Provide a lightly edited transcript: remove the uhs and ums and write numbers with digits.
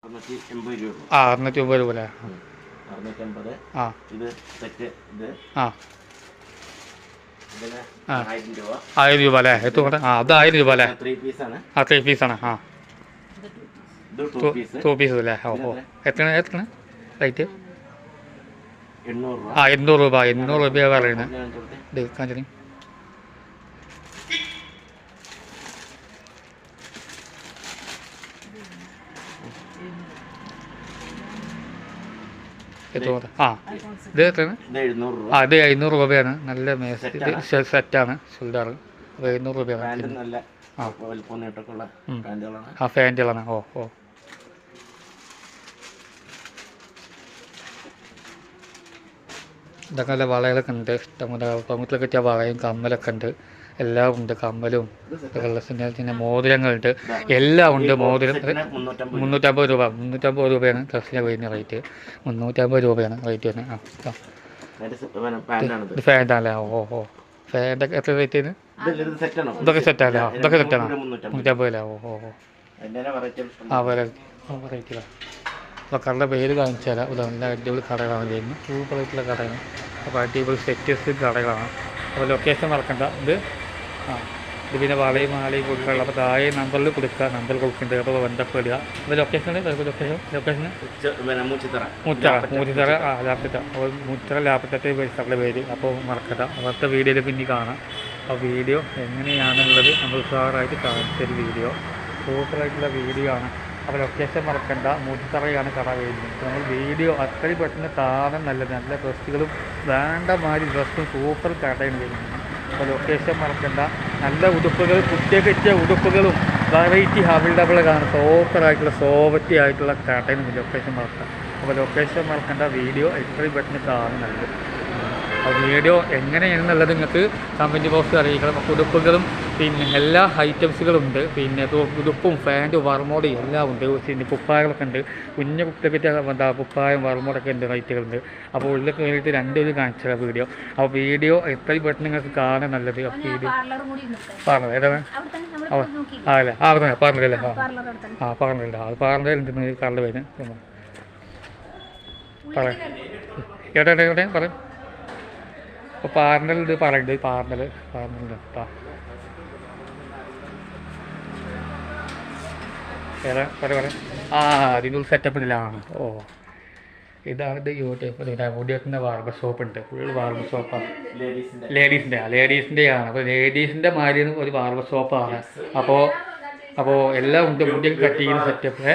680 രൂപ അല്ലേ? 650. ഇത് സെറ്റ്. ഇത് 1000 രൂപ. 1000 രൂപ അല്ലേ? അത് 1000 രൂപ അല്ലേ? 3 പീസാണ്. 3 പീസാണ്. ഇത് 2 പീസ്. 2 പീസ് അല്ലേ? എത്ര റേറ്റ്? 800 രൂപ. 800 രൂപ. 800 രൂപയാണ് പറയുന്നത്. ഇത് കാണിച്ചു. ഇത് എത്രയാണ്? ഇത് 700 രൂപയാണ്. നല്ല സെറ്റാണ് ചുരിദാർ. 700 രൂപയാണ്. ഫാൻറ്റുകളാണ്. ഇതൊക്കെ നല്ല വളകളൊക്കെ ഉണ്ട്. ഇഷ്ടംപോലെ പമുത്തിലൊക്കെ വെച്ചാൽ വളയും കമ്മലൊക്കെ ഉണ്ട്. എല്ലാം ഉണ്ട്. കമ്മലും പിന്നെ മോതിരങ്ങളുണ്ട്. എല്ലാം ഉണ്ട്. മോതിരം 350 രൂപ. 350 രൂപയാണ് ഡ്രസ്സിന് വരുന്ന റേറ്റ്. 350 രൂപയാണ് റേറ്റ് വരുന്നത്. ഇത് ഫാൻ്റല്ലേ? ഫാൻ്റൊക്കെ എത്ര റേറ്റ് ചെയ്യുന്നത്? ഇതൊക്കെ സെറ്റല്ലേ? ഇതൊക്കെ സെറ്റാണ്. 350 അല്ലേ? വെറൈറ്റികളാണ്. അപ്പോൾ കടയുടെ പേര് കാണിച്ചാൽ നല്ല അടിപൊളി കടകളാണ് ചെയ്യുന്നത്. സൂപ്പറായിട്ടുള്ള കടയാണ്. അപ്പോൾ അടിപൊളി സെറ്റസ് കടകളാണ്. അപ്പോൾ ലൊക്കേഷൻ മറക്കണ്ട. ഇത് പിന്നെ വളയും മാലയും കൊടുക്കാനുള്ള. അപ്പോൾ താഴെ നമ്പറിൽ കൊടുക്കുക. നമ്പർ കൊടുക്കുന്നുണ്ട്. അപ്പോൾ ബന്ധപ്പെടുക. അപ്പോൾ ലൊക്കേഷൻ മൂച്ചിത്തറ ലാപ്പറ്റ. അപ്പോൾ മൂച്ചിത്തറ ലാപ്പറ്റത്തെ കടയുടെ പേര്. അപ്പോൾ മറക്കണ്ട. അവിടുത്തെ വീഡിയോയിൽ പിന്നെ കാണാം. ആ വീഡിയോ എങ്ങനെയാണുള്ളത് നമ്മൾ ഉഷാറായിട്ട് കാണിച്ചൊരു വീഡിയോ. സൂപ്പറായിട്ടുള്ള വീഡിയോ ആണ്. അപ്പോൾ ലൊക്കേഷൻ മറക്കണ്ട. മൂച്ചിത്തറയാണ് കട വരുന്നത്. നമ്മൾ വീഡിയോ അത്രയും പെട്ടെന്ന് കാണാൻ നല്ല ഡ്രസ്സുകളും വേണ്ട മാതിരി ഡ്രസ്സും സൂപ്പർ കടയാണ് വരുന്നത്. അപ്പോൾ ലൊക്കേഷൻ മറക്കണ്ട. നല്ല ഉടുപ്പുകൾ, കുട്ടിയൊക്കെ വെച്ച ഉടുപ്പുകളും വെറൈറ്റി അവൈലബിളാണ്. സൂപ്പറായിട്ടുള്ള സോഫറ്റി ആയിട്ടുള്ള കടയാണ് ലൊക്കേഷൻ മറക്കാം. അപ്പോൾ ലൊക്കേഷൻ മറക്കണ്ട. വീഡിയോ എത്രയും പെട്ടെന്ന് കാണാൻ നല്ലത്. ആ വീഡിയോ എങ്ങനെയാണെന്നുള്ളത് നിങ്ങൾക്ക് കമൻറ്റ് ബോക്സിൽ അറിയിക്കണം. അപ്പോൾ ഉടുപ്പുകളും പിന്നെ എല്ലാ ഐറ്റംസുകളും ഉണ്ട്. പിന്നെ ഉടുപ്പും പാൻറ്റും വർമോടും എല്ലാം ഉണ്ട്. പിന്നെ കുപ്പായങ്ങളൊക്കെ ഉണ്ട്. കുഞ്ഞു കുട്ടിയൊക്കെ കുപ്പായം വർമോടൊക്കെ ഉണ്ട്. റൈറ്റുകളുണ്ട്. അപ്പോൾ ഉള്ളിൽ കയറിയിട്ട് രണ്ടുപേരും കാണിച്ചത് വീഡിയോ. അപ്പോൾ വീഡിയോ എത്രയും പെട്ടെന്ന് നിങ്ങൾക്ക് കാണാൻ നല്ലത്. അപ്പോൾ വീഡിയോ പറഞ്ഞത് ഏതാണ്? അല്ലേ? പറഞ്ഞില്ലേ? പറഞ്ഞില്ല. അത് പറഞ്ഞത് എന്തെന്ന് കറണ്ട് വരുന്നത് പറയാം. എവിടെ പറയാം. അപ്പോൾ പാർലർ ഇത് പറയുന്നത്. പാർലർ കേട്ടോ. ഏതാ പറയാം. അതിനുള്ള സെറ്റപ്പ് ഇതിലാണ്. ഇതാണ് ഇത് യൂട്യൂബ്. മുടി വെക്കുന്ന ബാർബർ ഷോപ്പ് ഉണ്ട്. ഫുൾ ബാർബർ ഷോപ്പാണ്. ലേഡീസിൻ്റെയാണ്. അപ്പോൾ ലേഡീസിൻ്റെ മാതിരി ഒരു ബാർബർ ഷോപ്പാണ്. അപ്പോൾ എല്ലാം ഉണ്ട്. മുടിയൊക്കെ കട്ട് ചെയ്യുന്ന സെറ്റപ്പ്.